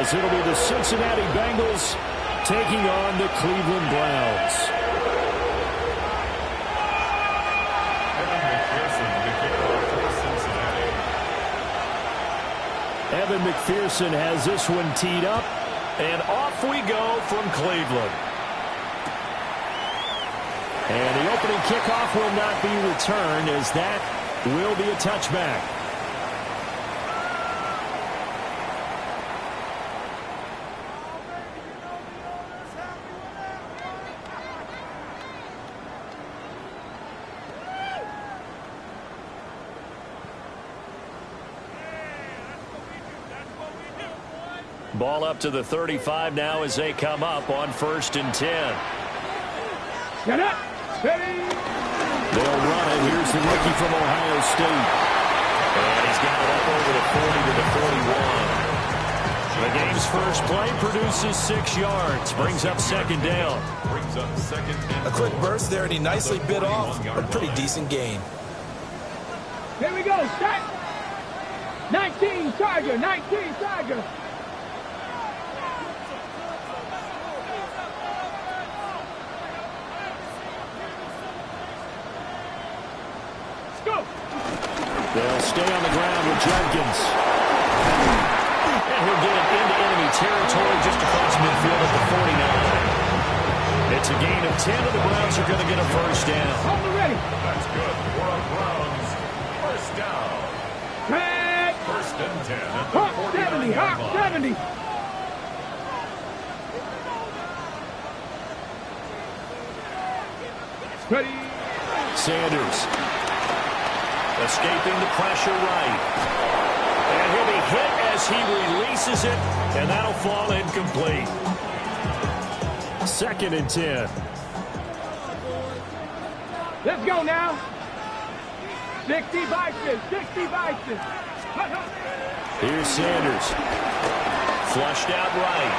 as it'll be the Cincinnati Bengals taking on the Cleveland Browns. Evan McPherson has this one teed up, and off we go from Cleveland. And the opening kickoff will not be returned, as that will be a touchback. Ball up to the 35 now as they come up on 1st and 10. Get it. Steady. They'll run it. Here's the rookie from Ohio State. And he's got it up over the 40 to the 41. The game's first play produces 6 yards. Brings up 2nd down. A quick burst there, and he nicely bit off a pretty decent gain. Here we go. Start. 19 Tiger. 19 Tiger. They'll stay on the ground with Jenkins. And he'll get it into enemy territory just across midfield at the 49. It's a gain of 10, and the Browns are going to get a 1st down. Hold it ready. That's good for a Browns 1st down. Tag. 1st and 10 at the Hawk 70. Hawk 70. Ready. Sanders. Escaping the pressure right. And he'll be hit as he releases it, and that'll fall incomplete. 2nd and 10. Let's go now. 60 Bison. 60 Bison. Here's Sanders. Flushed out right.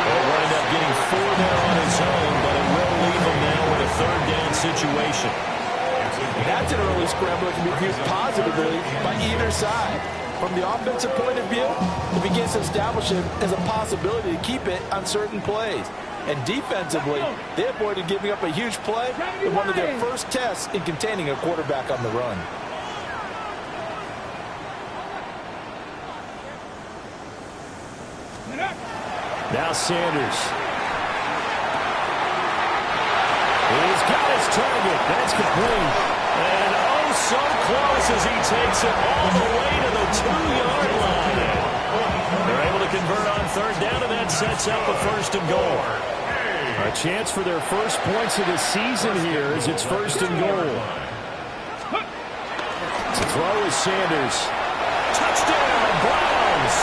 He'll wind up getting 4 there on his own, but it will leave him now with a 3rd down situation. That's an early scramble that can be viewed positively by either side. From the offensive point of view, it begins to establish him as a possibility to keep it on certain plays. And defensively, they avoided giving up a huge play in one of their first tests in containing a quarterback on the run. Now Sanders. He's got his target. That's complete. And oh, so close as he takes it all the way to the 2-yard line. They're able to convert on 3rd down, and that sets up a 1st and goal. A chance for their first points of the season here as it's 1st and goal. To throw is Sanders. Touchdown, Browns!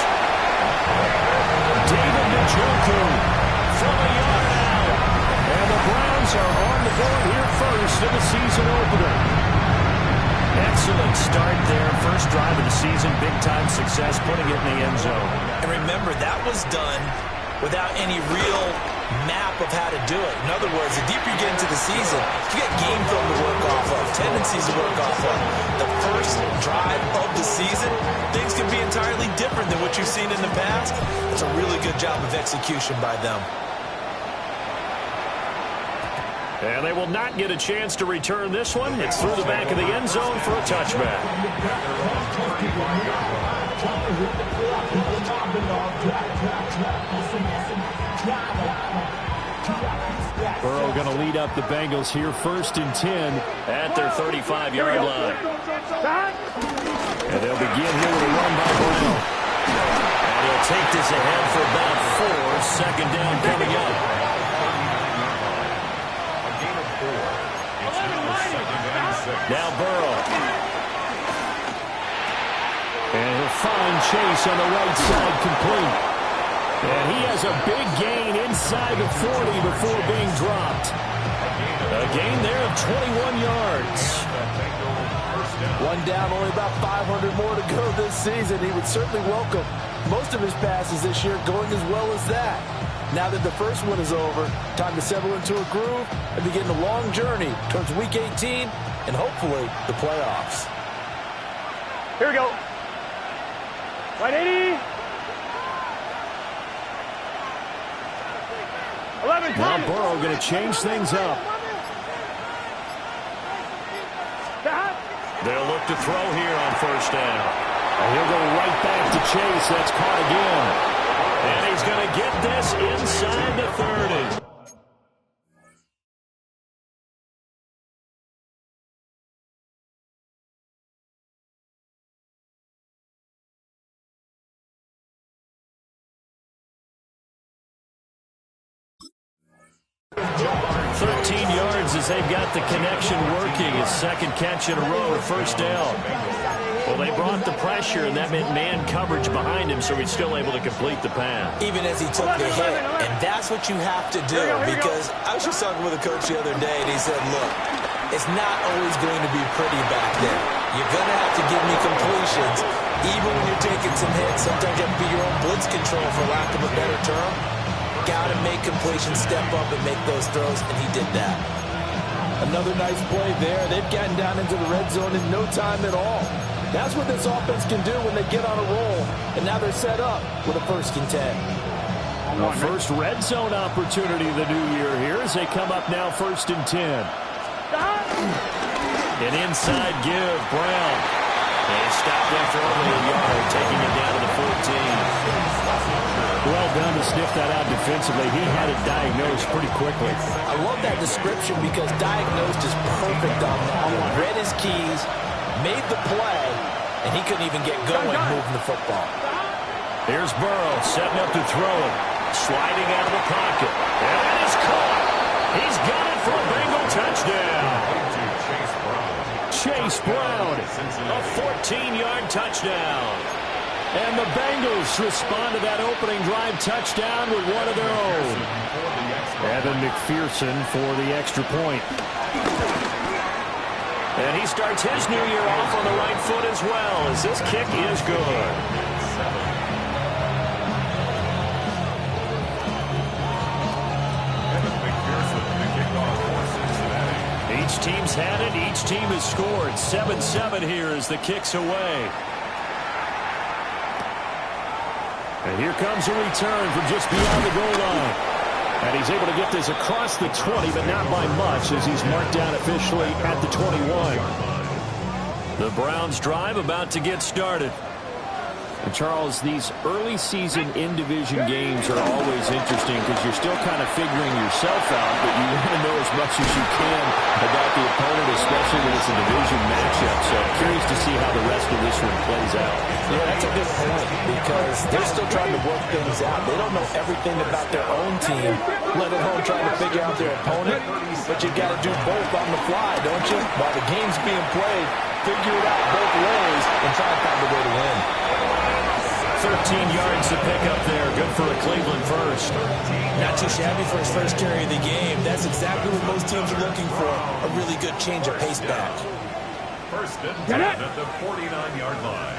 David Njoku from a yard out. And the Browns are on the board here first in the season opener. Excellent start there. First drive of the season. Big-time success, putting it in the end zone. And remember, that was done without any real map of how to do it. In other words, the deeper you get into the season, you get game film to work off of, tendencies to work off of. The first drive of the season, things can be entirely different than what you've seen in the past. It's a really good job of execution by them. And they will not get a chance to return this one. It's through the back of the end zone for a touchback. Burrow going to lead up the Bengals here, 1st and 10 at their 35-yard line. And they'll begin here with a run by Brown. And he'll take this ahead for about 4. 2nd down coming up. Now Burrow. And he'll find Chase on the right side complete. And he has a big gain inside the 40 before being dropped. A gain there of 21 yards. One down, only about 500 more to go this season. He would certainly welcome most of his passes this year going as well as that. Now that the first one is over, time to settle into a groove and begin the long journey towards Week 18 and hopefully the playoffs. Here we go. 180. 11. Now Burrow going to change things up. They'll look to throw here on first down. And he'll go right back to Chase. That's caught again. And he's going to get this inside the 30. As they've got the connection working. His second catch in a row, first down. Well, they brought the pressure, and that meant man coverage behind him, so he's still able to complete the pass. Even as he took the hit, and that's what you have to do, because I was just talking with a coach the other day, and he said, look, it's not always going to be pretty back there. You're going to have to give me completions, even when you're taking some hits. Sometimes you have to be your own blitz control, for lack of a better term. Got to make completions, step up, and make those throws, and he did that. Another nice play there. They've gotten down into the red zone in no time at all. That's what this offense can do when they get on a roll. And now they're set up with a 1st and 10. The first red zone opportunity of the new year here as they come up now 1st and 10. An inside give, Brown. They stopped after only a yard, taking it down to the 14. Well done to sniff that out defensively. He had it diagnosed pretty quickly. I love that description because diagnosed is perfect on that. Read his keys, made the play, and he couldn't even get going moving the football. Here's Burrow setting up to throw it. Sliding out of the pocket. And it is caught. He's got it for a Bengal touchdown. Chase Brown, a 14-yard touchdown. And the Bengals respond to that opening drive touchdown with one of their own. Evan McPherson for the extra point. And he starts his new year off on the right foot as well, as this kick is good. Each team's had it. Each team has scored. 7-7 here as the kick's away. And here comes a return from just beyond the goal line. And he's able to get this across the 20, but not by much, as he's marked down officially at the 21. The Browns drive about to get started. And Charles, these early season in-division games are always interesting because you're still kind of figuring yourself out, but you want to know as much as you can about the opponent, especially when it's a division matchup. So I'm curious to see how the rest of this one plays out. Yeah, that's a good point because they're still trying to work things out. They don't know everything about their own team, let alone trying to figure out their opponent. But you've got to do both on the fly, don't you? While the game's being played, figure it out both ways and try to find a way to win. 13 yards to pick up there. Good for a Cleveland first. Not too shabby for his first carry of the game. That's exactly what most teams are looking for. A really good change of pace back. First and 10 at the 49-yard line.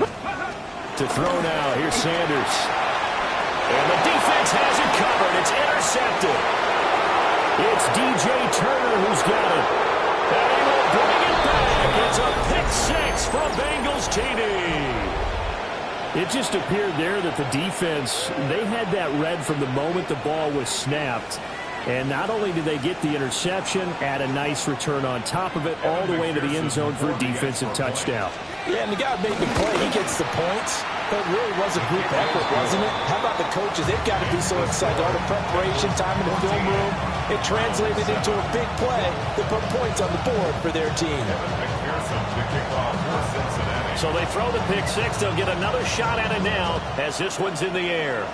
To throw now. Here's Sanders. And the defense has it covered. It's intercepted. It's DJ Turner who's got it. And he will bring it back. It's a pick six from Bengals TD. It just appeared there that the defense, they had that read from the moment the ball was snapped. And not only did they get the interception, add a nice return on top of it, all the way to the end zone for a defensive touchdown. Yeah, and the guy made the play. He gets the points. But it really was a group effort, wasn't it? How about the coaches? They've got to be so excited. All the preparation, time in the film room, it translated into a big play that put points on the board for their team. So they throw the pick six. They'll get another shot at it now as this one's in the air.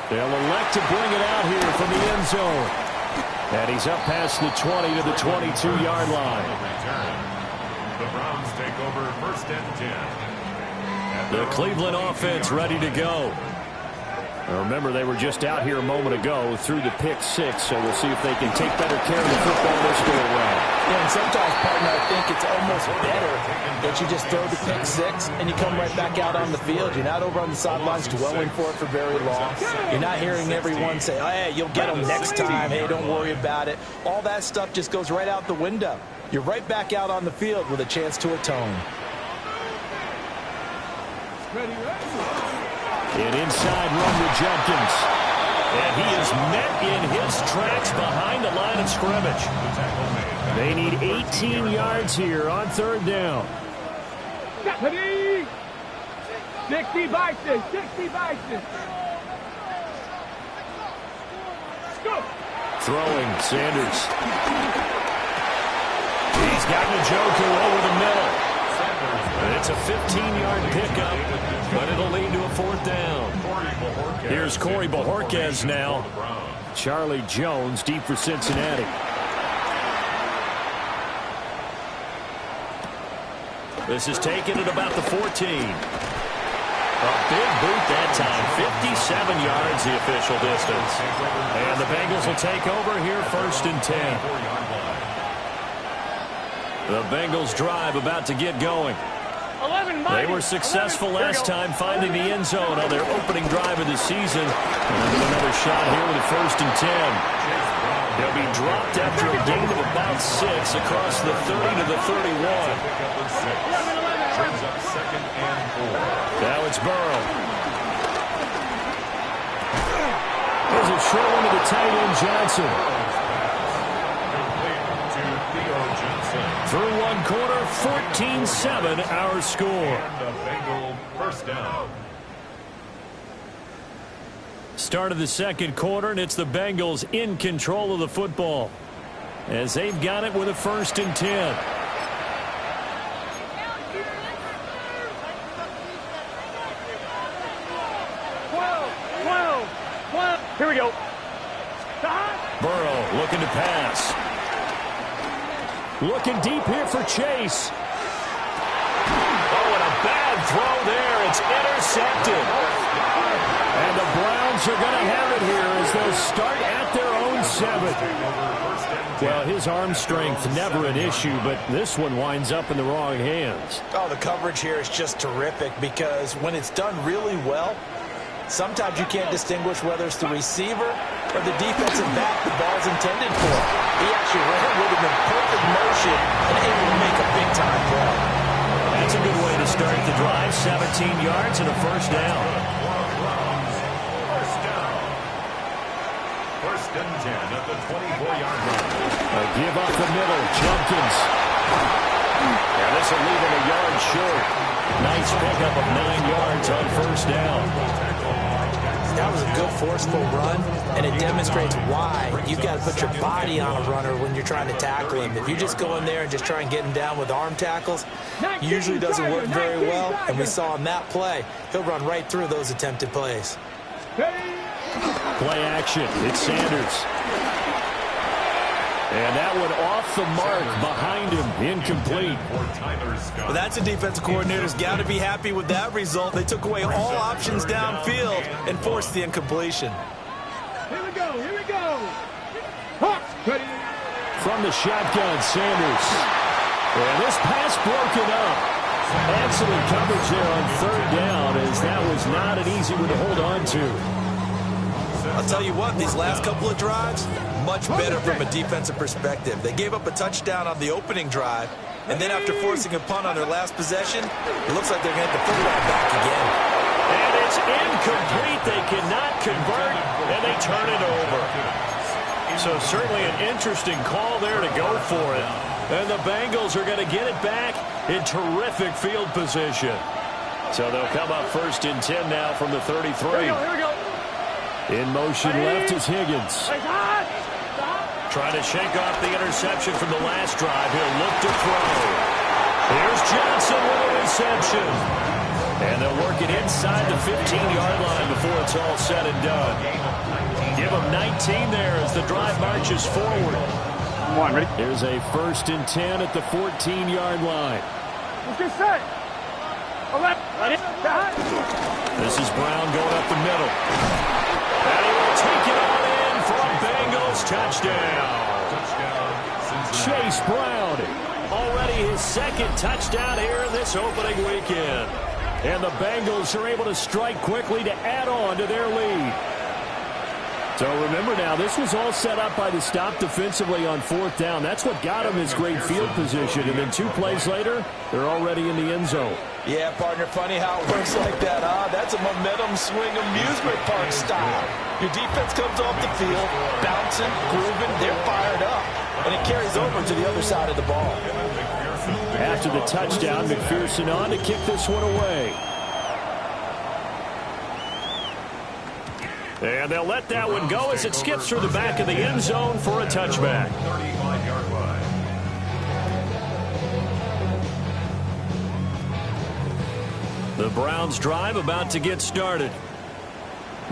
They'll elect to bring it out here from the end zone. And he's up past the 20 to the 22-yard line. The Browns take over first and 10. The Cleveland offense ready to go. Now remember, they were just out here a moment ago through the pick six, so we'll see if they can take better care of the football this go around. Yeah, and sometimes, partner, I think it's almost better that you just throw the pick six and you come right back out on the field. You're not over on the sidelines dwelling for it for very long. You're not hearing everyone say, oh, hey, you'll get them next time. Hey, don't worry about it. All that stuff just goes right out the window. You're right back out on the field with a chance to atone. An inside run to Jenkins. And he is met in his tracks behind the line of scrimmage. They need 18 yards here on third down. 60 Bison, 60 Bison. Go. Throwing, Sanders. He's got Njoku over the middle. And it's a 15-yard pickup, but it'll lead to a fourth down. Here's Corey Bojorquez now. Charlie Jones deep for Cincinnati. This is taken at about the 14. A big boot that time. 57 yards the official distance. And the Bengals will take over here first and 10. The Bengals drive about to get going. They were successful last time finding the end zone on their opening drive of the season. And they'll get another shot here with a first and 10. They'll be dropped after a gain of about 6 across the 30 to the 31. Now it's Burrow. There's a short one to the tight end, Johnson. Through one quarter, 14-7 our score. And the Bengal first down. Start of the second quarter, and it's the Bengals in control of the football as they've got it with a first and 10. Here we go. Burrow looking to pass. Looking deep here for Chase. Oh, and a bad throw there. It's intercepted. And the Browns are going to have it here as they'll start at their own 7. Well, his arm strength never an issue, but this one winds up in the wrong hands. Oh, the coverage here is just terrific because when it's done really well, sometimes you can't distinguish whether it's the receiver or the defensive back the ball's intended for. He actually ran with him in perfect motion and able to make a big-time play. That's a good way to start the drive. 17 yards and a first down. First and 10 at the 24-yard line. A give up the middle. Jenkins. And this will leave him a yard short. Nice pickup of 9 yards on first down. That was a good forceful run, and it demonstrates why you've got to put your body on a runner when you're trying to tackle him. If you just go in there and just try and get him down with arm tackles, usually doesn't work very well, and we saw on that play, he'll run right through those attempted plays. Play action. It's Sanders. And that one off the mark behind him. Incomplete. Well, that's a defensive coordinator's got to be happy with that result. They took away all options downfield and forced the incompletion. Here we go. Here we go. Hawks, ready. From the shotgun, Sanders. And this pass broken up. Excellent coverage there on third down as that was not an easy one to hold on to. I'll tell you what, these last couple of drives, much better from a defensive perspective. They gave up a touchdown on the opening drive, and then after forcing a punt on their last possession, it looks like they're going to get the football back again. And it's incomplete. They cannot convert, and they turn it over. So certainly an interesting call there to go for it. And the Bengals are going to get it back in terrific field position. So they'll come up first and 10 now from the 33. Here we go. In motion left is Higgins. Trying to shake off the interception from the last drive. He'll look to throw. Here's Johnson with a reception. And they'll work it inside the 15-yard line before it's all said and done. Give them 19 there as the drive marches forward. Come on, ready? Here's a first and 10 at the 14-yard line. What's this say? This is Brown going up the middle. And he will take it on in for a Bengals touchdown. Chase Brown, already his second touchdown here this opening weekend. And the Bengals are able to strike quickly to add on to their lead. So remember now, this was all set up by the stop defensively on fourth down. That's what got him his great field position. And then 2 plays later, they're already in the end zone. Yeah, partner, funny how it works like that, huh? That's a momentum swing amusement park style. Your defense comes off the field, bouncing, grooving, they're fired up, and it carries over to the other side of the ball. After the touchdown, McPherson on to kick this one away. And they'll let that one go as it skips through the back of the end zone for a touchback. 35-yard line. The Browns drive about to get started.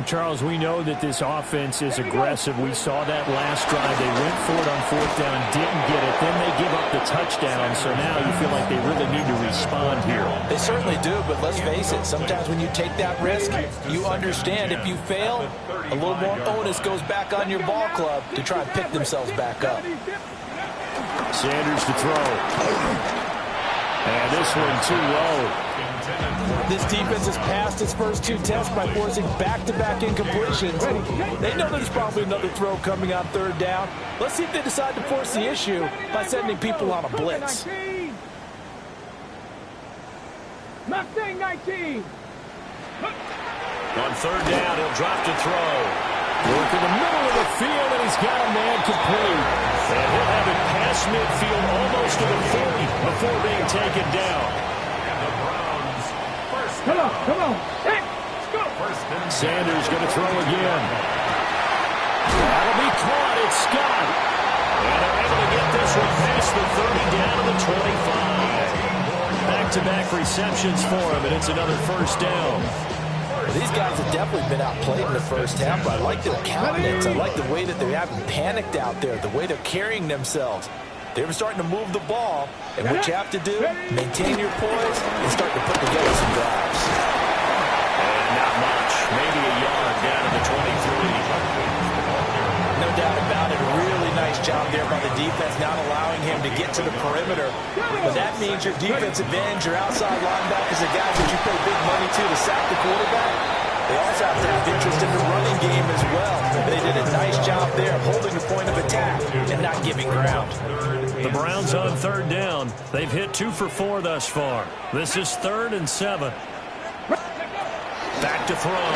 Charles, we know that this offense is aggressive. We saw that last drive. They went for it on fourth down, didn't get it. Then they give up the touchdown. So now you feel like they really need to respond here. They certainly do, but let's face it. Sometimes when you take that risk, you understand if you fail, a little more onus goes back on your ball club to try and pick themselves back up. Sanders to throw. And this one too low. This defense has passed its first two tests by forcing back-to-back incompletions. They know there's probably another throw coming on third down. Let's see if they decide to force the issue by sending people on a blitz. Mustang 19. On third down, he'll drop to throw. Work in the middle of the field, and he's got a man complete. And he'll have it past midfield almost to the 40 before being taken down. Come on. Hey, let's go. Sanders going to throw again. That'll be caught. It's Scott. And they're able to get this one past the 30 down to the 25. Back-to-back receptions for him, and it's another first down. Well, these guys have definitely been outplayed in the first half, but I like their countenance. I like the way that they haven't panicked out there, the way they're carrying themselves. They were starting to move the ball, and what you have to do, maintain your poise and start to put together some drives. And not much, maybe a yard down to the 23. No doubt about it, a really nice job there by the defense, not allowing him to get to the perimeter. But that means your defensive ends, your outside linebackers, the guys that you pay big money to sack the quarterback. They also have to have interest in the running game as well. They did a nice job there holding the point of attack and not giving ground. The Browns on third down. They've hit 2 for 4 thus far. This is 3rd and 7. Back to throw.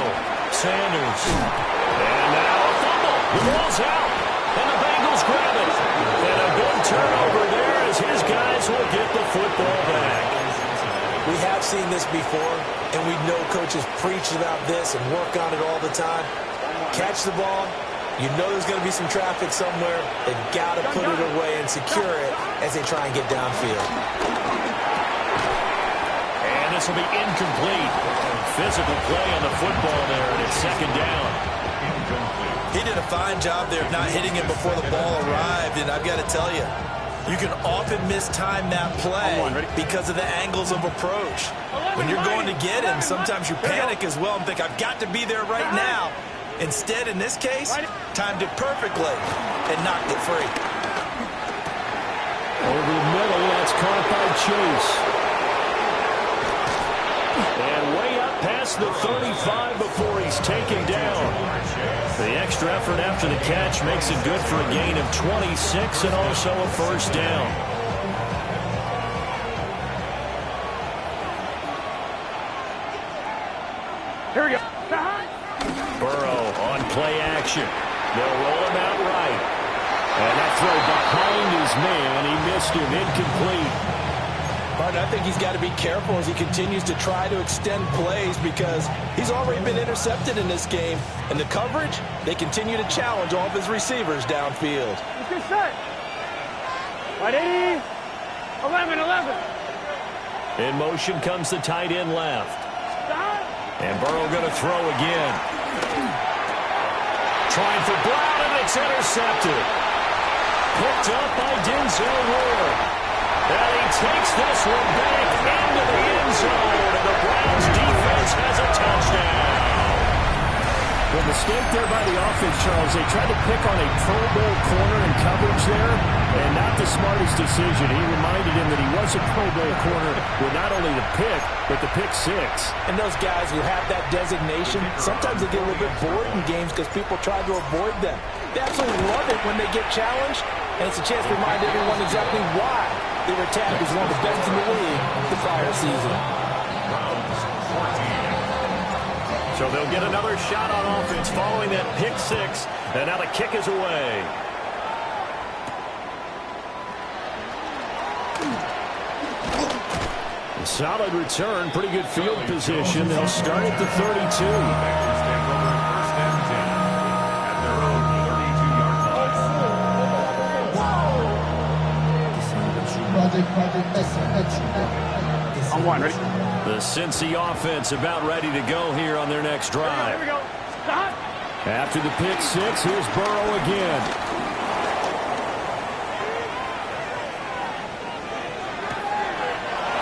Sanders. And now a fumble. The ball's out. And the Bengals grab it. And a big turnover there as his guys will get the football back. We have seen this before, and we know coaches preach about this and work on it all the time. Catch the ball. You know there's going to be some traffic somewhere. They've got to put it away and secure it as they try and get downfield. And this will be incomplete. Physical play on the football there, and it's second down. He did a fine job there of not hitting him before the ball arrived, and I've got to tell you, you can often mistime that play because of the angles of approach. When you're going to get him, sometimes you panic as well and think, I've got to be there right now. Instead, in this case, timed it perfectly and knocked it free. Over the middle, that's caught by Chase. And way up past the 35 before he's taken down. The extra effort after the catch makes it good for a gain of 26 and also a first down. Here we go. Burrow on play action. They'll roll him out right. And that throw behind his man. He missed him. Incomplete. But I think he's got to be careful as he continues to try to extend plays because he's already been intercepted in this game. And the coverage, they continue to challenge all of his receivers downfield. What's this set? Ready? 11. In motion comes the tight end left. Stop. And Burrow going to throw again. Trying for Brown, and it's intercepted. Picked up by Denzel Ward. And he takes this one back into the end zone, and the Browns defense has a touchdown. The mistake there by the offense, Charles, they tried to pick on a Pro Bowl corner in coverage there, and not the smartest decision. He reminded him that he was a Pro Bowl corner with not only the pick, but the pick six. And those guys who have that designation, sometimes they get a little bit bored in games because people try to avoid them. They absolutely love it when they get challenged, and it's a chance to remind everyone exactly why they were tagged as one of the best in the league the prior season. So they'll get another shot on offense following that pick six. And now the kick is away. Solid return, pretty good field position. They'll start at the 32. On one, ready? The Cincy offense about ready to go here on their next drive. Here we go. Stop. After the pick six, here's Burrow again.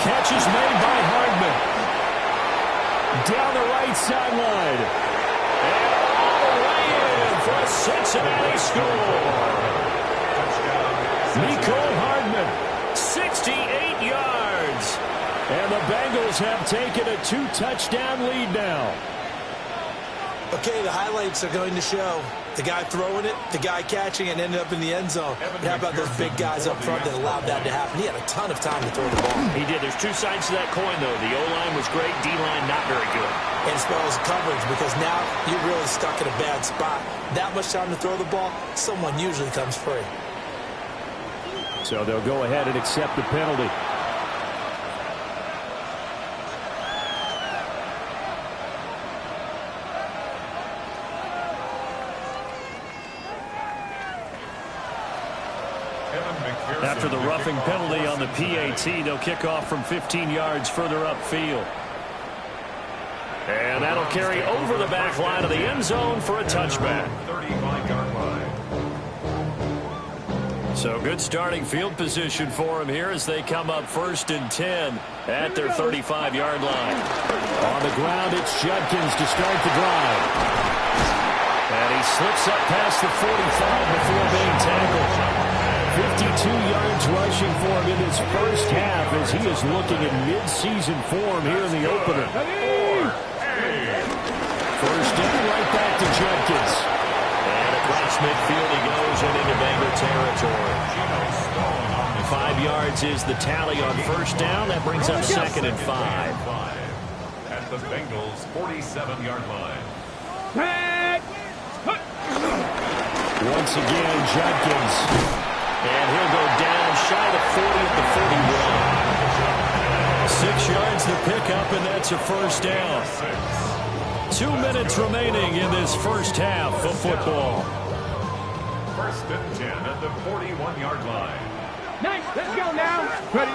Catch is made by Hardman. Down the right sideline. And all the way in for a Cincinnati score. Mecole Hardman, 68 yards. And the Bengals have taken a 2-touchdown lead now. Okay, the highlights are going to show the guy throwing it, the guy catching it, and ended up in the end zone. And how about those big guys up front that allowed that to happen? He had a ton of time to throw the ball. He did. There's two sides to that coin, though. The O-line was great. D-line not very good. And as well as coverage, because now you're really stuck in a bad spot. That much time to throw the ball, someone usually comes free. So they'll go ahead and accept the penalty. After the roughing penalty on the PAT, they'll kick off from 15 yards further upfield. And that'll carry over the back line of the end zone for a touchback. 35-yard line. So good starting field position for him here as they come up 1st and 10 at their 35-yard line. On the ground, it's Judkins to start the drive. And he slips up past the 45 before being tackled. 52 yards rushing for him in his first half as he is looking in mid-season form here in the opener. First down, right back to Judkins. And across midfield he goes and into Bengal territory. 5 yards is the tally on first down. That brings up 2nd and 5. At the Bengals' 47-yard line. Once again, Judkins. And he'll go down shy of 40 at the 41. 6 yards the pickup, and that's a first down. 2 minutes remaining in this first half of football. 1st and 10 at the 41-yard line. Nice. Let's go now. Ready.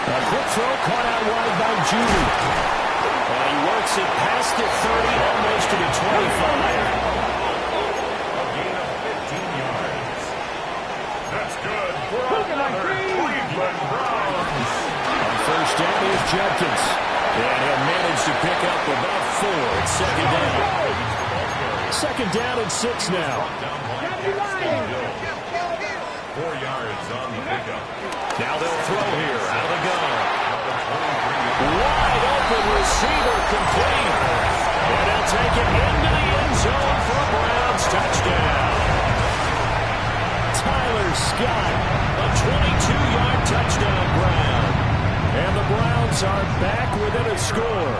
A quick throw caught out wide by Judy. And he works it past the 30, almost to the 25. Cleveland Browns. On first down, here's Judkins. And he'll manage to pick up about 4. It's 2nd down. 2nd down and 6 now. 4 yards on the pickup. Now they'll throw here out of the gun. Wide open receiver complete. And they'll take it into the end zone for a Browns touchdown. Tyler Scott, a 22-yard touchdown ground. And the Browns are back within a score.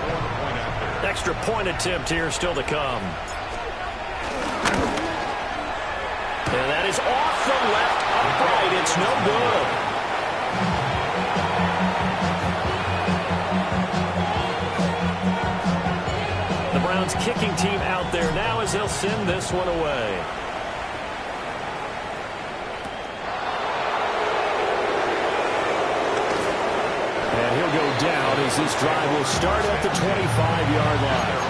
Extra point attempt here still to come. And that is off the left upright. It's no good. The Browns kicking team out there now as they'll send this one away. And he'll go down as this drive will start at the 25-yard line.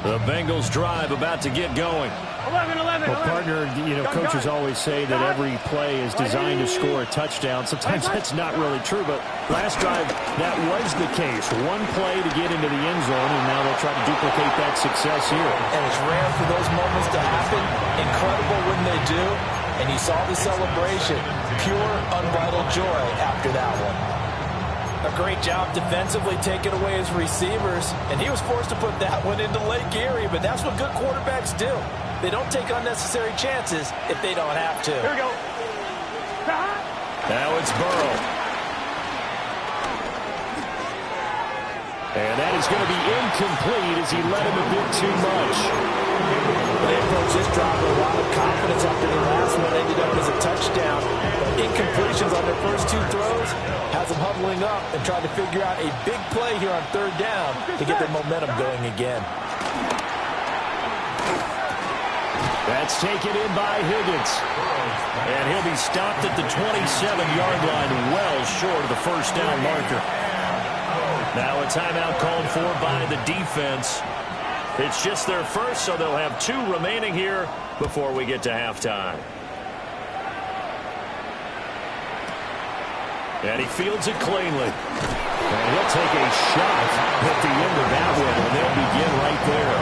The Bengals drive about to get going. 11. Well, partner, you know, coaches always say that every play is designed to score a touchdown. Sometimes that's not really true, but last drive, that was the case. One play to get into the end zone, and now they'll try to duplicate that success here. And it's rare for those moments to happen. Incredible when they do. And you saw the celebration. Pure, unbridled joy after that one. A great job defensively taking away his receivers. And he was forced to put that one into Lake Erie, but that's what good quarterbacks do. They don't take unnecessary chances if they don't have to. Here we go. Now it's Burrow. And that is going to be incomplete as he led him a bit too much. They approached this drive with a lot of confidence after the last one ended up as a touchdown. Incompletions on their first two throws has them huddling up and trying to figure out a big play here on third down to get their momentum going again. That's taken in by Higgins. And he'll be stopped at the 27-yard line, well short of the first down marker. Now a timeout called for by the defense. It's just their first, so they'll have 2 remaining here before we get to halftime. And he fields it cleanly. And he'll take a shot at the end of that one, and they'll begin right there.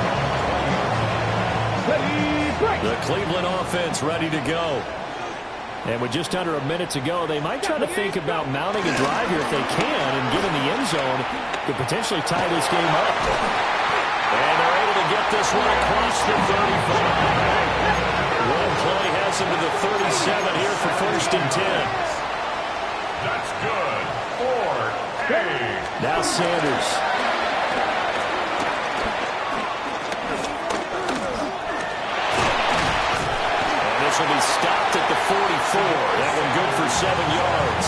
The Cleveland offense ready to go. And with just under a minute to go, they might try to think about mounting a drive here if they can and get in the end zone to potentially tie this game up. And they're able to get this one across the 35. One play has him to the 37 here for 1st and 10. That's good. 4-8. Now Sanders. Will be stopped at the 44. That one good for 7 yards.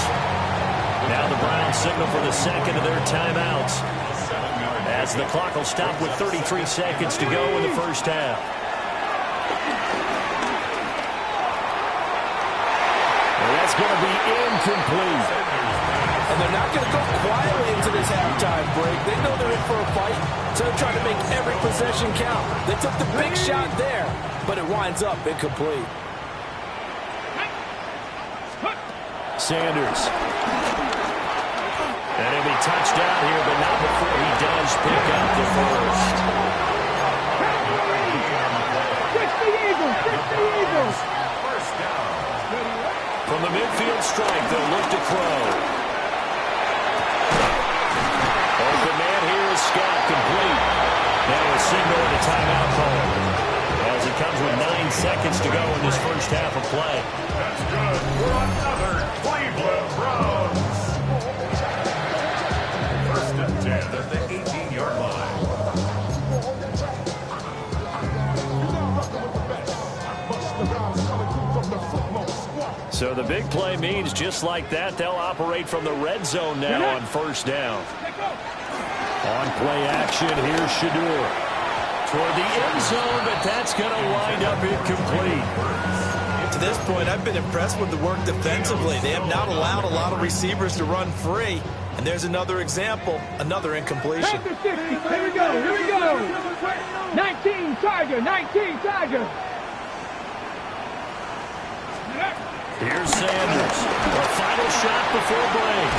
Now the Browns signal for the second of their timeouts as the clock will stop with 33 seconds to go in the first half. And that's going to be incomplete. And they're not going to go quietly into this halftime break. They know they're in for a fight, so they're trying to make every possession count. They took the big shot there, but it winds up incomplete. Sanders. And he'll be touched down here, but not before he does pick up the first. Fix the Eagles! Fix the Eagles! First down. From the midfield strike, they'll look to throw. Open man here is Scott, complete. Now a signal and a timeout call. As it comes with 9 seconds to go in this first half of play. That's good for another Cleveland Browns. 1st and 10 at the 18-yard line. So the big play means just like that, they'll operate from the red zone now on 1st down. On play action, here's Shador. Toward the end zone, but that's going to wind up incomplete. To this point, I've been impressed with the work defensively. They have not allowed a lot of receivers to run free. And there's another example, another incompletion. Here we go, here we go. 19 Tiger, 19 Tiger. Here's Sanders. A final shot before break.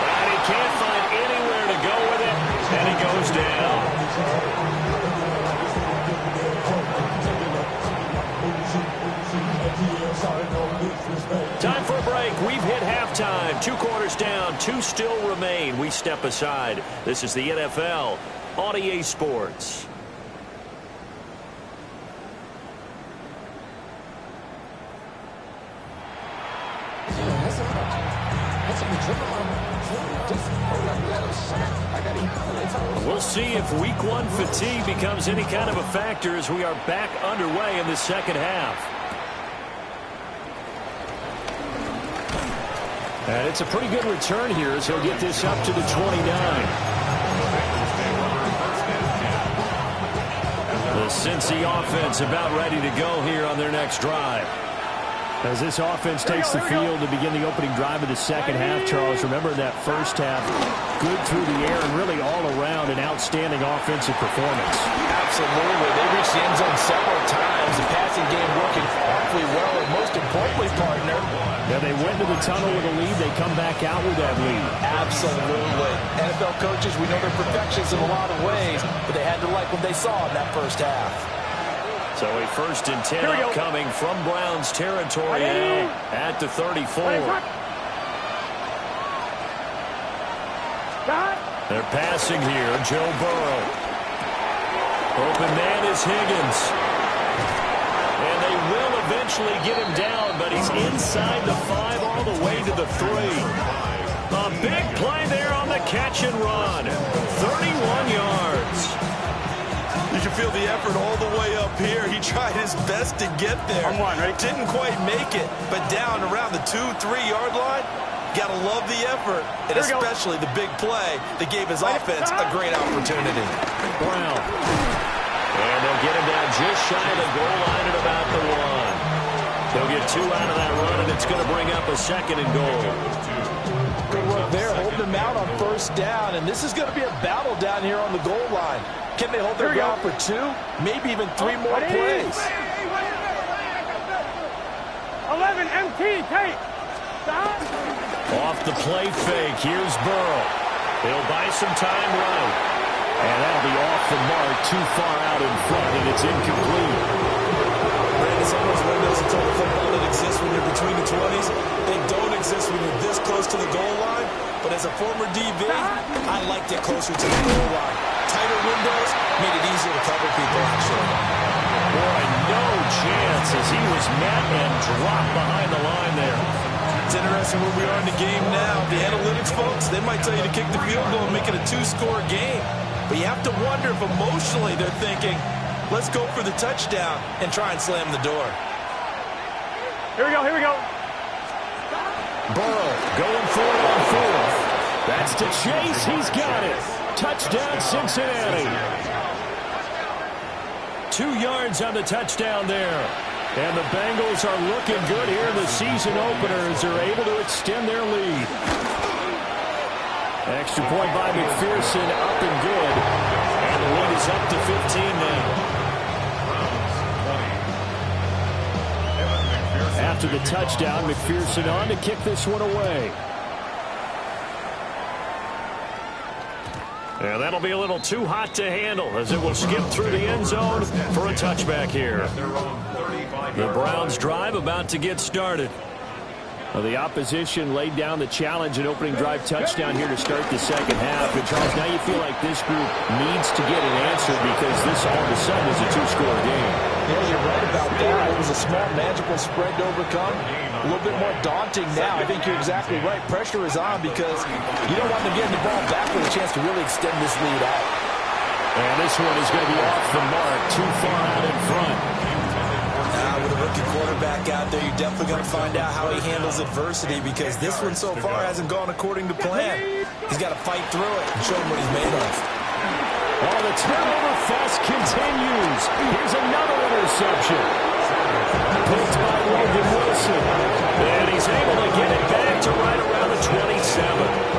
And he can't find anywhere to go with it, and he goes down. Time for a break. We've hit halftime. 2 quarters down. 2 still remain. We step aside. This is the NFL on EA Sports. We'll see if Week 1 fatigue becomes any kind of a factor as we are back underway in the second half. And it's a pretty good return here as he'll get this up to the 29. The Cincy offense about ready to go here on their next drive. As this offense takes the field to begin the opening drive of the second half, Charles, remember that first half, good through the air and really all around an outstanding offensive performance. Absolutely. They reached the end zone several times. The passing game working awfully well, and most importantly, partner. Yeah, they went to the tunnel with a lead. They come back out with that lead. Absolutely. NFL coaches, we know they're perfectionists in a lot of ways, but they had to like what they saw in that first half. So a 1st and 10 upcoming from Browns territory now at the 34. They're passing here. Joe Burrow. Open man is Higgins. And they will eventually get him down, but he's inside the 5 all the way to the 3. A big play there on the catch and run. 31 yards. You can feel the effort all the way up here. He tried his best to get there. Didn't quite make it, but down around the 2-3-yard line, got to love the effort, and especially the big play that gave his offense a great opportunity. Brown. And they'll get him down just shy of the goal line at about the 1. They'll get 2 out of that run, and it's going to bring up a 2nd and goal. Good work there, holding them out on 1st down, and this is going to be a battle down here on the goal line. Can they hold their ground for 2, maybe even 3 more plays? 11 MT, take. Stop. Off the play fake, here's Burrow. He'll buy some time right. And that'll be off the mark, too far out in front, and it's incomplete. Brandon, some of those windows in total football that exist when you're between the 20s, they don't exist when you're this close to the goal line. But as a former DB, I liked it closer to the goal line. Tighter windows made it easier to cover people, actually. Boy, no chance as he was met and dropped behind the line there. It's interesting where we are in the game now. The analytics folks, they might tell you to kick the field goal and make it a 2-score game. But you have to wonder if emotionally they're thinking, let's go for the touchdown and try and slam the door. Here we go, here we go. Burrow going for it on 4th. That's to Chase. He's got it. Touchdown, Cincinnati. 2 yards on the touchdown there. And the Bengals are looking good here in the season opener as they're able to extend their lead. Extra point by McPherson, up and good. And the lead is up to 15 now. After the touchdown, McPherson on to kick this one away. And that'll be a little too hot to handle as it will skip through the end zone for a touchback here. The Browns drive about to get started. Well, the opposition laid down the challenge and opening drive touchdown here to start the 2nd half. And Charles, now you feel like this group needs to get an answer because this all of a sudden is a 2-score game. Yeah, you're right about that. It was a small, manageable spread to overcome. A little bit more daunting now. I think you're exactly right. Pressure is on because you don't want them getting the ball back with a chance to really extend this lead out. And this one is going to be off the mark, too far out in front. With a rookie quarterback out there, you're definitely going to find out how he handles adversity because this one so far hasn't gone according to plan. He's got to fight through it and show him what he's made of. Oh, the turnover fest continues. Here's another interception. Picked by Logan Wilson. And he's able to get it back to right around the 27.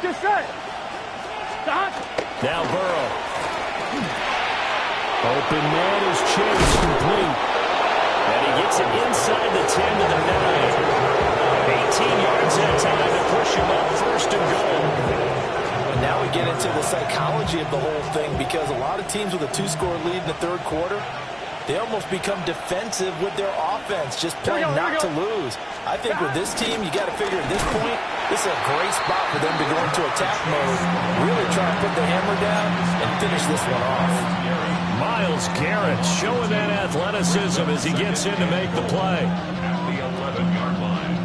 Just set. Stop. Now Burrow. Open man is Chase, complete. And he gets it inside the 10 to the 9. 18 yards that time to push him up 1st and goal. And now we get into the psychology of the whole thing because a lot of teams with a 2-score lead in the 3rd quarter, they almost become defensive with their offense, just playing not to lose. I think with this team, you got to figure at this point, this is a great spot for them to go into attack mode, really try to put the hammer down and finish this one off. Myles Garrett showing that athleticism as he gets in to make the play. At the 11-yard line.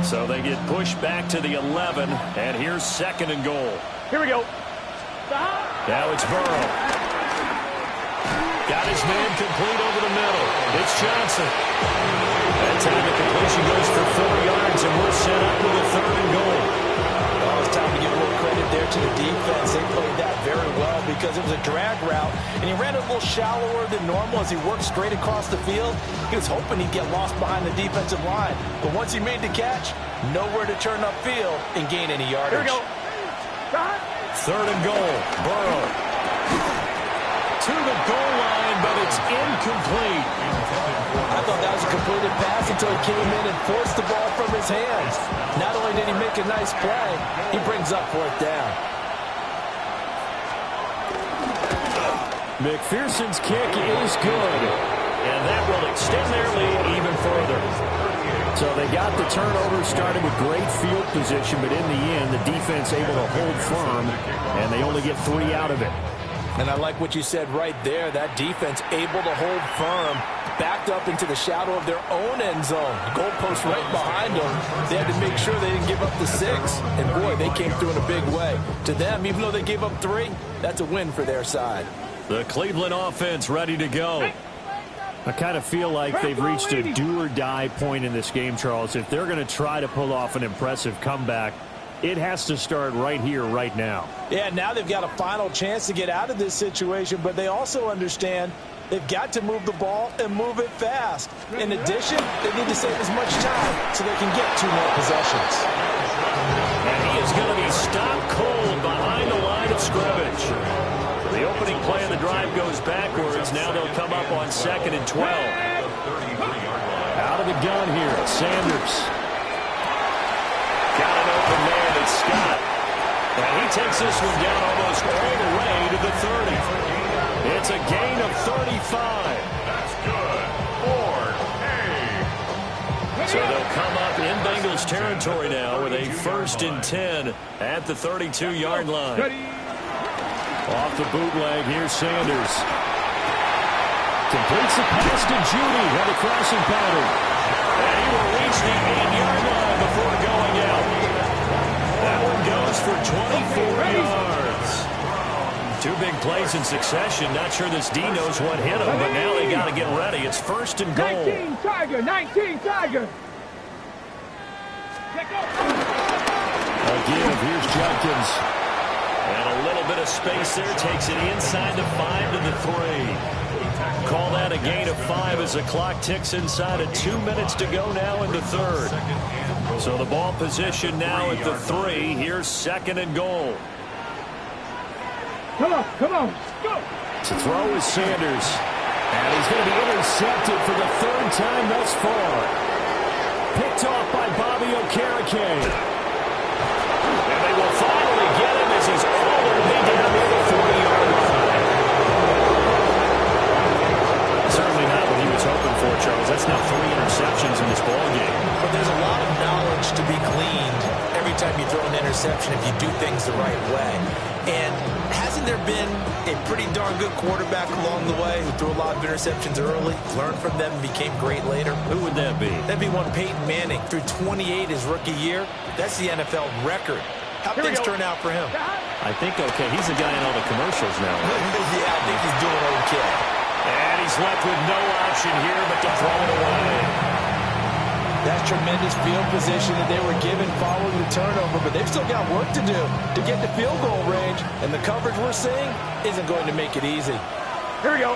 So they get pushed back to the 11, and here's 2nd and goal. Here we go. Now it's Burrow. Got his man complete over the middle. It's Johnson. That time the completion goes for 4 yards, and we're set up with a 3rd and goal. Oh, it's time to give a little credit there to the defense. They played that very well because it was a drag route, and he ran it a little shallower than normal as he worked straight across the field. He was hoping he'd get lost behind the defensive line, but once he made the catch, nowhere to turn upfield and gain any yardage. Here we go. 3rd and goal. Burrow to the goal line, but it's incomplete. I thought that was a completed pass until he came in and forced the ball from his hands. Not only did he make a nice play, he brings up 4th down. McPherson's kick is good, and that will extend their lead even further. they got the turnover, started with great field position, but in the end, the defense able to hold firm, and they only get 3 out of it. And I like what you said right there. That defense able to hold firm, backed up into the shadow of their own end zone. Goalpost right behind them. They had to make sure they didn't give up the 6. And, boy, they came through in a big way. To them, even though they gave up 3, that's a win for their side. The Cleveland offense ready to go. I kind of feel like they've reached a do-or-die point in this game, Charles. If they're going to try to pull off an impressive comeback, it has to start right here, right now. Yeah, now they've got a final chance to get out of this situation, but they also understand they've got to move the ball and move it fast. In addition, they need to save as much time so they can get 2 more possessions. And he is going to be stopped cold behind the line of scrimmage. The opening play of the drive goes backwards. Now they'll come up on 2nd and 12. Out of the gun here, Sanders. Got an open man, it's Scott. And he takes this one down almost all the way to the 30. It's a gain of 35. That's good. Ford, So they'll come up in Bengals territory now with a 1st and 10 at the 32-yard line. Off the bootleg, here's Sanders. Completes the pass to Judy on the crossing pattern. And he will reach the 8-yard line before going out. That one goes for 24 yards. 2 big plays in succession. Not sure this D knows what hit him, but now they got to get ready. It's 1st and goal. 19 Tiger, 19 Tiger. A give, here's Jenkins. And a little bit of space there. Takes it inside the 5 to the 3. Call that a gain of 5 as the clock ticks inside of 2 minutes to go now in the 3rd. So the ball position now at the 3. Here's 2nd and goal. Come on, come on, go. To throw is Sanders. And he's going to be intercepted for the 3rd time thus far. Picked off by Bobby Okereke. And they will finally get him as he's all the way down near the 40-yard line. Certainly not what he was hoping for, Charles. That's now 3 interceptions in this ballgame. But there's a lot of knowledge to be gleaned every time you throw an interception if you do things the right way. And hasn't there been a pretty darn good quarterback along the way who threw a lot of interceptions early, learned from them, and became great later? Who would that be? That'd be one Peyton Manning. Threw 28 his rookie year. That's the NFL record. How things turn out for him? I think, okay, he's the guy in all the commercials now. Yeah, I think he's doing okay. And he's left with no option here but to throw it away. That tremendous field position that they were given following the turnover, but they've still got work to do to get to field goal range, and the coverage we're seeing isn't going to make it easy. Here we go.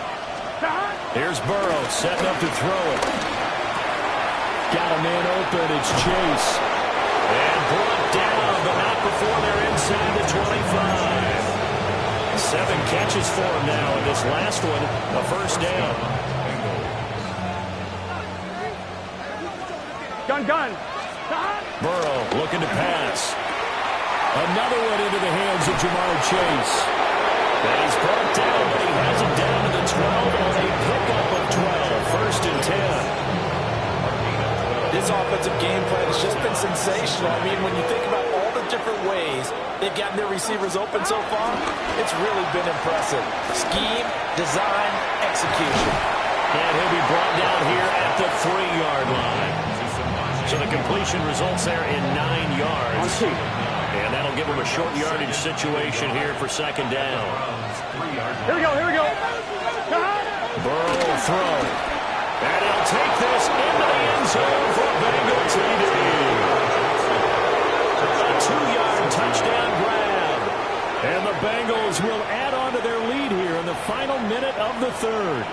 Here's Burrow setting up to throw it. Got a man open, it's Chase. And brought down, but not before they're inside the 25. 7 catches for him now, and this last one, a 1st down. Gun. Burrow looking to pass. Another one into the hands of Jamar Chase. And he's brought down, but he has it down to the 12 on a pickup of 12. 1st and 10. This offensive game plan has just been sensational. I mean, when you think about all the different ways they've gotten their receivers open so far, it's really been impressive. Scheme, design, execution. And he'll be brought down here at the 3-yard line. So the completion results there in 9 yards. And that'll give him a short yardage situation here for 2nd down. Here we go. Burrow will throw. And he'll take this into the end zone for a Bengal TD. A 2-yard touchdown grab. And the Bengals will add on to their lead here in the final minute of the 3rd.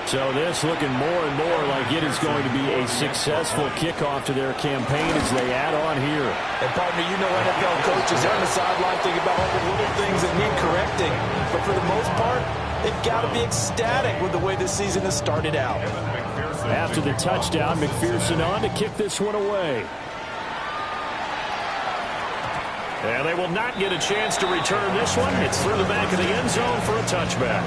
So this looking more and more like it is going to be a successful kickoff to their campaign as they add on here. And partner, you know NFL coaches, they're on the sideline thinking about all the little things that need correcting. But for the most part, they've got to be ecstatic with the way this season has started out. After the touchdown, McPherson on to kick this one away. And they will not get a chance to return this one. It's through the back of the end zone for a touchback.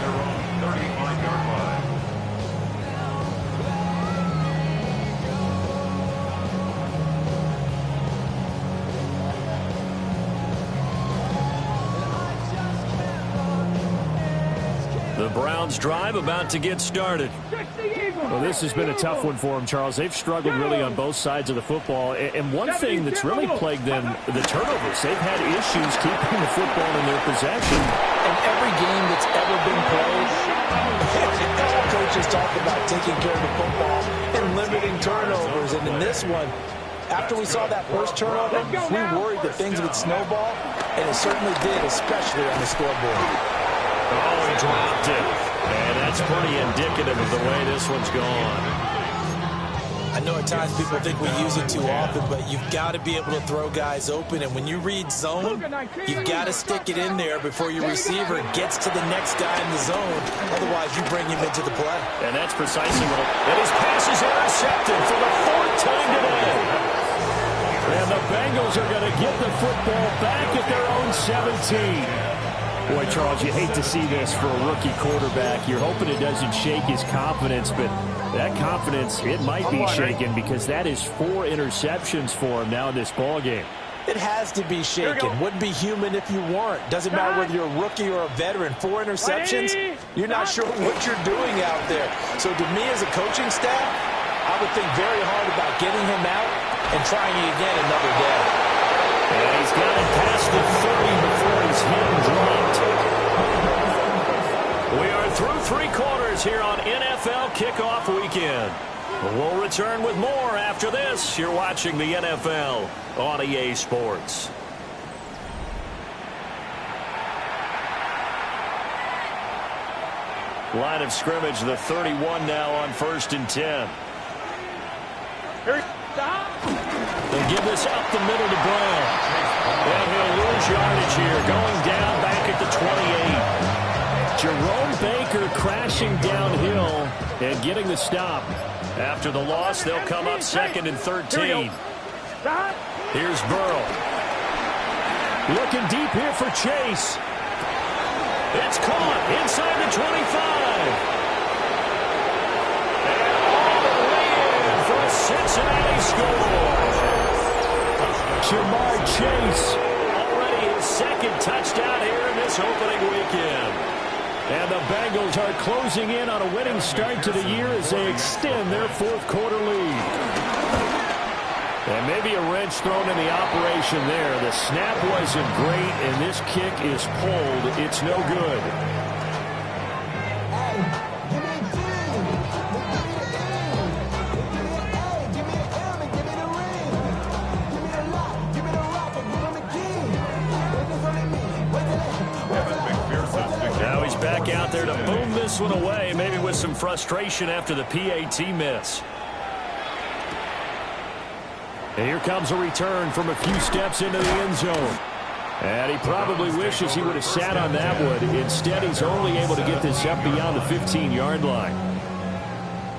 Browns drive about to get started. Well, this has been a tough one for them, Charles. They've struggled really on both sides of the football. And one thing that's really plagued them, the turnovers. They've had issues keeping the football in their possession. In every game that's ever been played, all coaches talk about taking care of the football and limiting turnovers. And in this one, after we saw that first turnover, we worried that things would snowball, and it certainly did, especially on the scoreboard. Oh, he dropped it. And that's pretty indicative of the way this one's gone. I know at times people think we use it too often, but you've got to be able to throw guys open. And when you read zone, you've got to stick it in there before your receiver gets to the next guy in the zone. Otherwise, you bring him into the play. And that's precisely what... And his pass is intercepted for the fourth time today. And the Bengals are going to get the football back at their own 17. Boy, Charles, you hate to see this for a rookie quarterback. You're hoping it doesn't shake his confidence, but that confidence, it might be shaken because that is 4 interceptions for him now in this ballgame. It has to be shaken. Wouldn't be human if you weren't. Doesn't matter whether you're a rookie or a veteran. 4 interceptions, you're not sure what you're doing out there. So to me as a coaching staff, I would think very hard about getting him out and trying it again another day. And he's got it past the 30 before he's hit and dropped. We are through 3 quarters here on NFL Kickoff Weekend. We'll return with more after this. You're watching the NFL on EA Sports. Line of scrimmage, the 31 now on 1st and 10. They give this up the middle to Brown. And he'll lose yardage here, going down back at the 28. Jerome Baker crashing downhill and getting the stop. After the loss, they'll come up 2nd and 13. Here's Burrow. Looking deep here for Chase. It's caught inside the 25. Cincinnati score. Jamar Chase, already his 2nd touchdown here in this opening weekend. And the Bengals are closing in on a winning start to the year as they extend their 4th quarter lead. And maybe a wrench thrown in the operation there. The snap wasn't great, and this kick is pulled. It's no good. Back out there to boom this one away, maybe with some frustration after the PAT miss. And here comes a return from a few steps into the end zone. And he probably wishes he would have sat on that one. Instead, he's only able to get this up beyond the 15-yard line.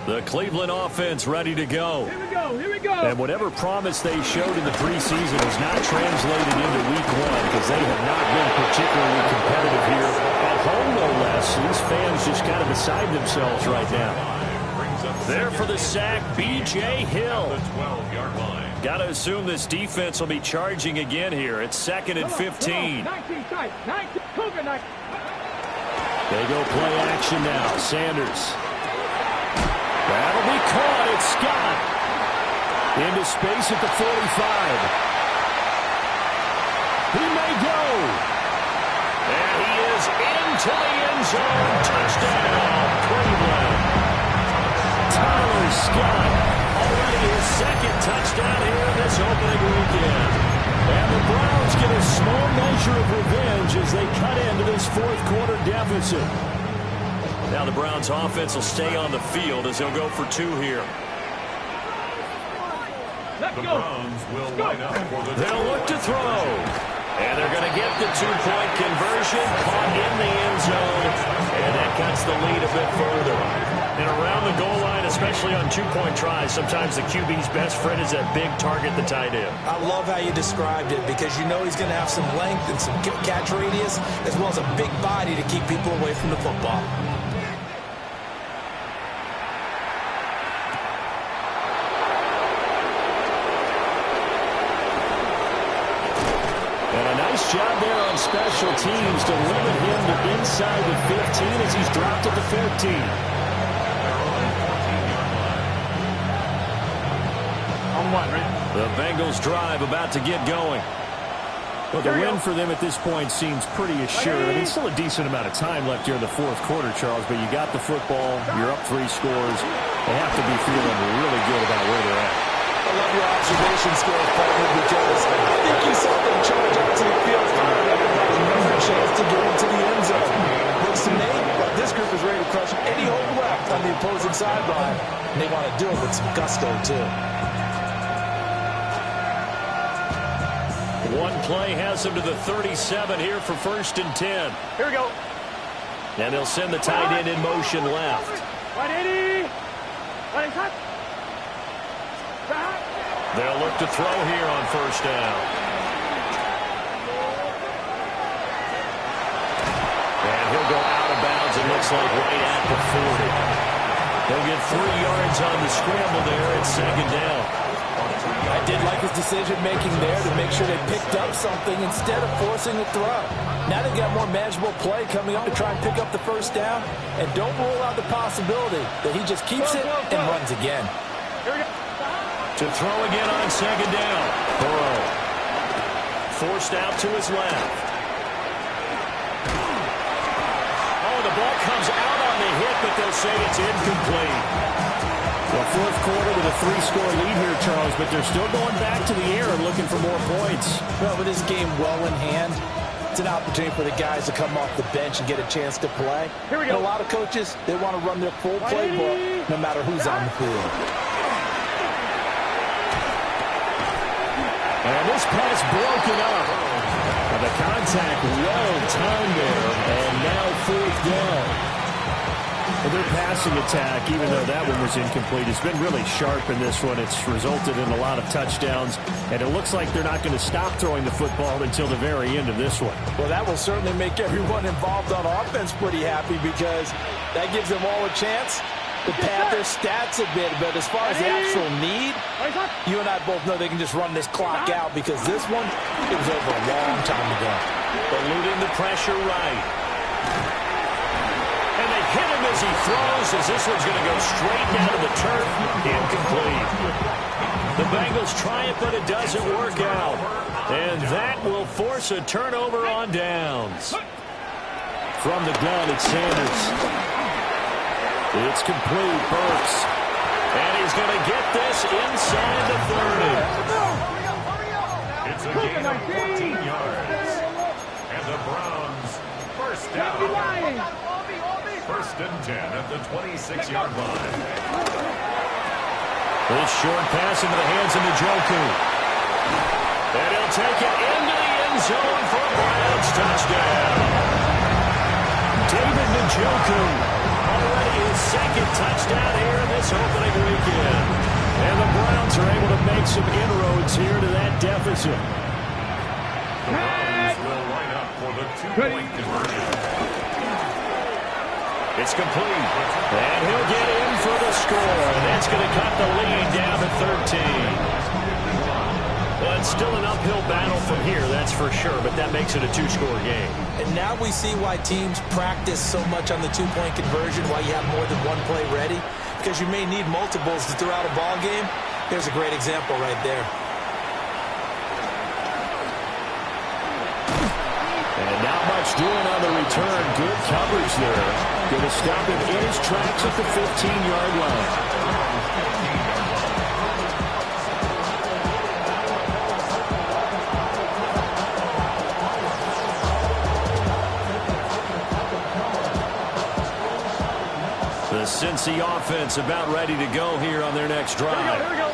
The Cleveland offense ready to go. Here we go. And whatever promise they showed in the preseason has not translated into week 1 because they have not been particularly competitive here. At home, no less. These fans just kind of beside themselves right now. There for the sack, B.J. Hill. Got to assume this defense will be charging again here. It's 2nd and 15. They go play action now. Sanders. That'll be caught. It's Scott. Into space at the 45. He may go. And he is into the end zone. Touchdown, Cleveland. Tyler Scott. Already his 2nd touchdown here in this opening weekend. And the Browns get a small measure of revenge as they cut into this 4th quarter deficit. Now the Browns offense will stay on the field as they'll go for 2 here. The Browns will line up for the... They'll look to throw. And they're going to get the 2-point conversion, caught in the end zone, and that cuts the lead a bit further. And around the goal line, especially on 2-point tries, sometimes the QB's best friend is that big target, the tight end. I love how you described it because you know he's going to have some length and some catch radius as well as a big body to keep people away from the football. job there on special teams to limit him to inside the 15 as he's dropped at the 14. On one, right? The Bengals drive about to get going. Well, the win for them at this point seems pretty assured. I mean, still a decent amount of time left here in the fourth quarter, Charles, but you got the football, you're up 3 scores. They have to be feeling really good about where they're at. I love your observation skills, partner, because I think you saw them charge up to the field hard. Everybody knows a chance to get into the end zone. Looks to me like this group is ready to crush any hole left on the opposing sideline. And they want to do it with some gusto, too. One play has him to the 37 here for 1st and 10. Here we go. And they'll send the tight end in motion left. 180. 180. They'll look to throw here on 1st down. And he'll go out of bounds, it looks like, right at the 40. He'll get 3 yards on the scramble there at 2nd down. I did like his decision-making there to make sure they picked up something instead of forcing a throw. Now they've got more manageable play coming up to try and pick up the 1st down. And don't rule out the possibility that he just keeps it and runs again. To throw again on 2nd down. Burrow. Forced out to his left. Oh, the ball comes out on the hit, but they'll say it's incomplete. Well, fourth quarter with a 3-score lead here, Charles, but they're still going back to the air and looking for more points. Well, with this game well in hand, it's an opportunity for the guys to come off the bench and get a chance to play. Here we go. And a lot of coaches, they want to run their full playbook no matter who's on the field. And this pass broken up. And the contact well timed there, and now 4th down. Well, their passing attack, even though that one was incomplete, has been really sharp in this one. It's resulted in a lot of touchdowns, and it looks like they're not going to stop throwing the football until the very end of this one. Well, that will certainly make everyone involved on offense pretty happy because that gives them all a chance to pad their stats a bit. But as far as the actual need, you and I both know they can just run this clock out because this one, it was over a long time ago. Eluding the pressure right. And they hit him as he throws, as this one's going to go straight down to the turf. Incomplete. The Bengals try it, but it doesn't work out. And that will force a turnover on downs. From the gun, it's Sanders. It's complete. Burks. And he's going to get this inside the 30. It's a gain of 14 yards. And the Browns, 1st down. 1st and 10 at the 26-yard line. This short pass into the hands of Njoku. And he'll take it into the end zone for a Browns touchdown. David Njoku, already his 2nd touchdown here in this opening weekend. And the Browns are able to make some inroads here to that deficit. The Browns will line up for the 2-point conversion. It's complete. And he'll get in for the score. And that's going to cut the lead down to 13. Well, it's still an uphill battle from here, that's for sure, but that makes it a 2-score game. And now we see why teams practice so much on the 2-point conversion, why you have more than one play ready, because you may need multiples to throw out a ball game. Here's a great example right there. And not much doing on the return. Good coverage there. Going to stop him in his tracks at the 15-yard line. The Cincy offense about ready to go here on their next drive. Here we go.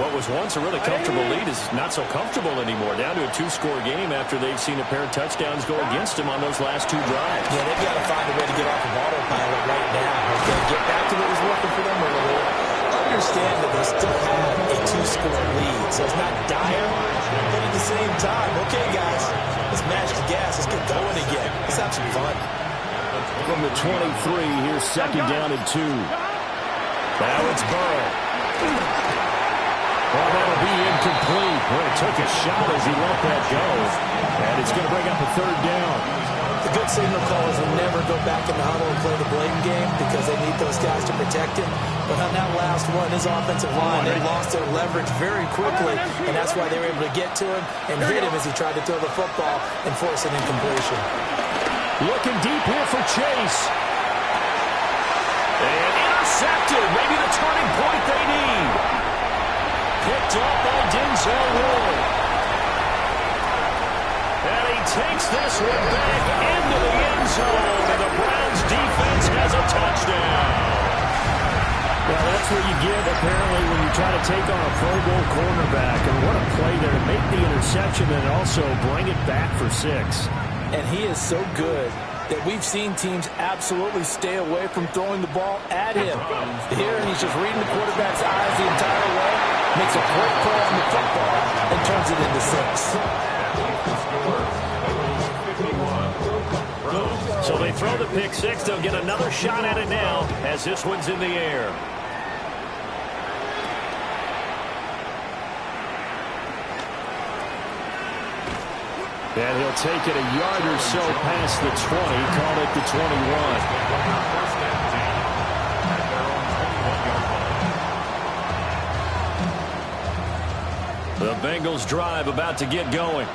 What was once a really comfortable lead is not so comfortable anymore. Down to a 2-score game after they've seen a pair of touchdowns go against them on those last 2 drives. Yeah, they've got to find a way to get off of autopilot right now. Okay, get back to what was working for them earlier. Understand that they still have a 2-score lead, so it's not dire, but at the same time, okay, guys, let's match the gas. Let's get going again. Let's have some fun. From the 23, here's 2nd down and 2. Now it's Burrow. Well, that'll be incomplete. Well, he took a shot as he let that go. And it's going to bring up a third down. The good signal callers will never go back in the huddle and play the blame game because they need those guys to protect him. But on that last one, his offensive line, they lost their leverage very quickly, and that's why they were able to get to him and hit him as he tried to throw the football and force an incompletion. Looking deep here for Chase. And intercepted. Maybe the turning point they need. Picked up by Denzel Ward. And he takes this one back into the end zone. And the Browns defense has a touchdown. Well, that's what you get, apparently, when you try to take on a Pro Bowl cornerback. And what a play there to make the interception and also bring it back for 6. And he is so good that we've seen teams absolutely stay away from throwing the ball at him. Here, he's just reading the quarterback's eyes the entire way, makes a great play on the football, and turns it into 6. So they throw the pick 6. They'll get another shot at it now as this one's in the air. And he'll take it a yard or so past the 20, call it the 21. The Bengals drive about to get going.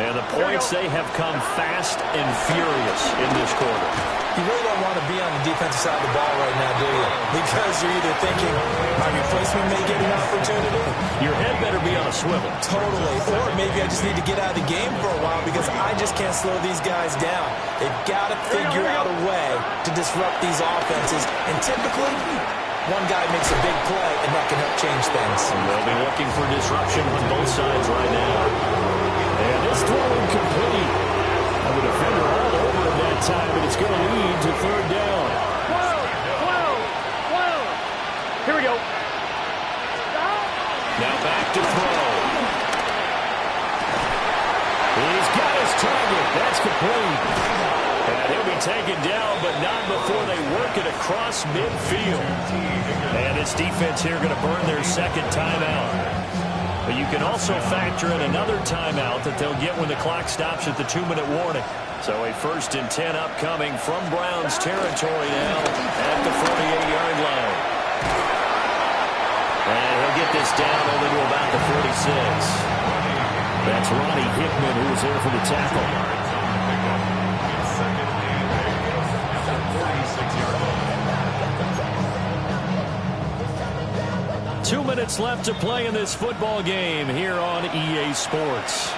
And the points, they have come fast and furious in this quarter. You really don't want to be on the defensive side of the ball right now, do you? Because you're either thinking, my replacement may get an opportunity. Your head better be on a swivel. Totally. Or maybe I just need to get out of the game for a while because I just can't slow these guys down. They've got to figure out a way to disrupt these offenses. And typically, one guy makes a big play, and that can help change things. They'll be looking for disruption on both sides right now. And this throw incomplete. And the defender all over him that time, but it's going to lead to third down. Whoa. Here we go. Now back to throw. He's got his target. That's complete. And he'll be taken down, but not before they work it across midfield. And this defense here going to burn their second timeout. But you can also factor in another timeout that they'll get when the clock stops at the 2-minute warning. So a 1st and 10 upcoming from Browns territory now at the 48-yard line. And he'll get this down only to about the 46. That's Ronnie Hickman who was there for the tackle. 2 minutes left to play in this football game here on EA Sports.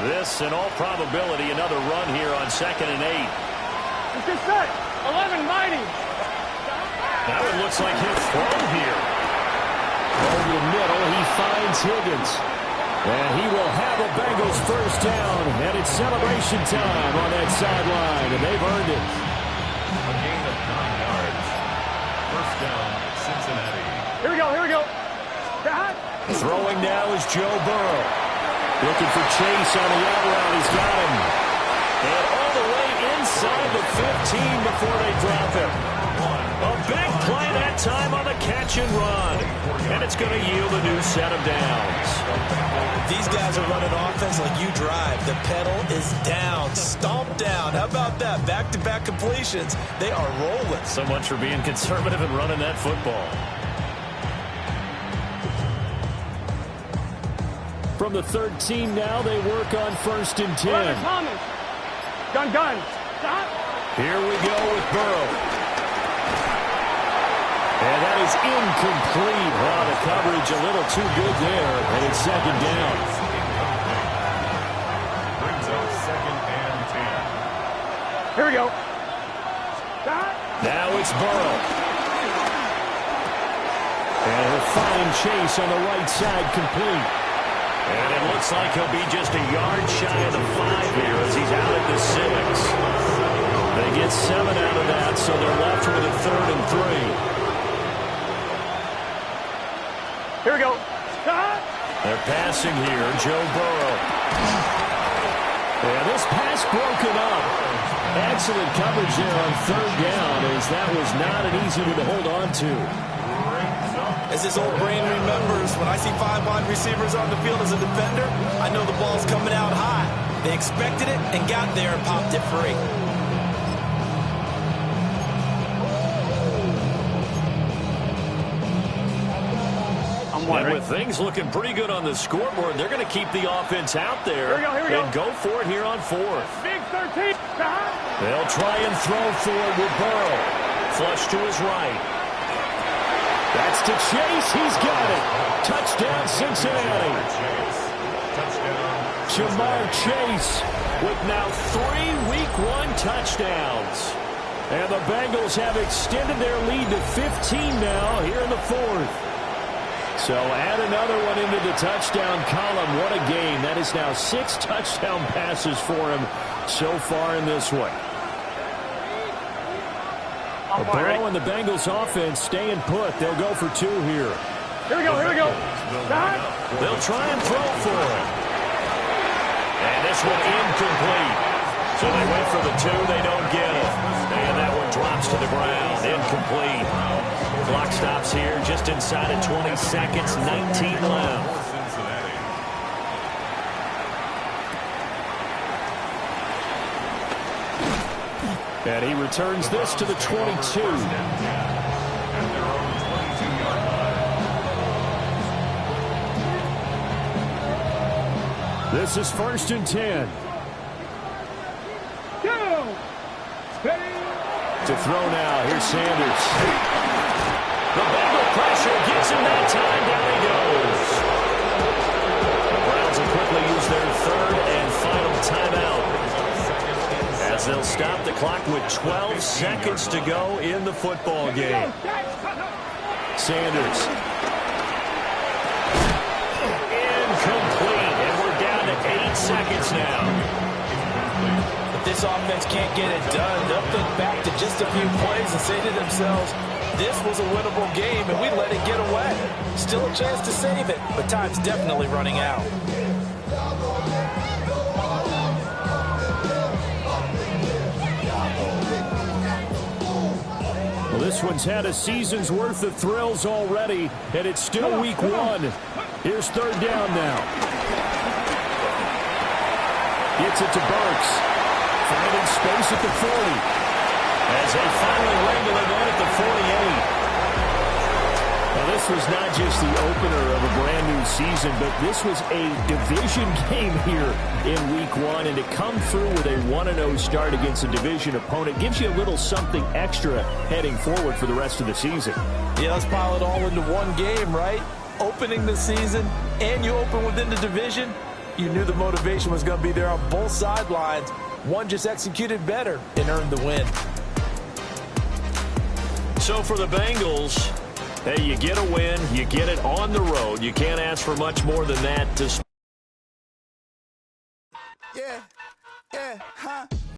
This, in all probability, another run here on 2nd and 8. It's just set. 11 mighty. Now it looks like he'll throw here. Over the middle, he finds Higgins. And he will have a Bengals first down. And it's celebration time on that sideline. And they've earned it. A gain of 9 yards. First down, Cincinnati. Here we go. Throwing now is Joe Burrow. Looking for Chase on the out route. He's got him. And all the way inside the 15 before they drop him. A big play that time on the catch and run. And it's going to yield a new set of downs. These guys are running offense like you drive. The pedal is down, stomped down. How about that? Back-to-back completions. They are rolling. So much for being conservative and running that football. From the 13 now, they work on 1st and 10. Thomas. Gun. Stop. Here we go with Burrow. And that is incomplete. Wow, the coverage a little too good there. And it's 2nd down. Brings up 2nd and 10. Here we go. Stop. Now it's Burrow. And he'll find Chase on the right side complete. And it looks like he'll be just a yard shy of the 5 here as he's out at the 6. They get 7 out of that, so they're left with a 3rd and 3. Here we go. They're passing here. Joe Burrow. Yeah, this pass broken up. Excellent coverage there on third down, as that was not an easy one to hold on to. As this old brain remembers, when I see 5 wide receivers on the field as a defender, I know the ball's coming out high. They expected it and got there and popped it free. And with things looking pretty good on the scoreboard, they're going to keep the offense out there and go for it here on fourth. Big 13. They'll try and throw forward with Burrow. Flush to his right. That's to Chase. He's got it. Touchdown, Cincinnati. Jamar Chase with now 3 Week 1 touchdowns. And the Bengals have extended their lead to 15 now here in the fourth. So add another one into the touchdown column. What a game. That is now 6 touchdown passes for him so far in this one. Burrow and the Bengals offense staying put. They'll go for 2 here. Here we go. They'll try and throw for it. And this one incomplete. So they went for the 2. They don't get it. And that one drops to the ground. Incomplete. Clock stops here just inside of 20 seconds, 19 left. And he returns this to the 22. This is 1st and 10. To throw now. Here's Sanders. The Bengal pressure gets him that time. Down he goes. The Browns will quickly use their 3rd and final timeout, as they'll stop the clock with 12 seconds to go in the football game. Sanders. Incomplete. And we're down to 8 seconds now. If this offense can't get it done, they'll think back to just a few plays and say to themselves, this was a winnable game, and we let it get away. Still a chance to save it, but time's definitely running out. Well, this one's had a season's worth of thrills already, and it's still Week 1. Here's 3rd down now. Gets it to Burks. Finding space at the 40. As they finally wrangle it in at the 48. Now, this was not just the opener of a brand-new season, but this was a division game here in Week 1. And to come through with a 1-0 start against a division opponent gives you a little something extra heading forward for the rest of the season. Yeah, let's pile it all into one game, right? Opening the season, and you open within the division. You knew the motivation was going to be there on both sidelines. One just executed better and earned the win. So for the Bengals, hey, you get a win, you get it on the road. You can't ask for much more than that to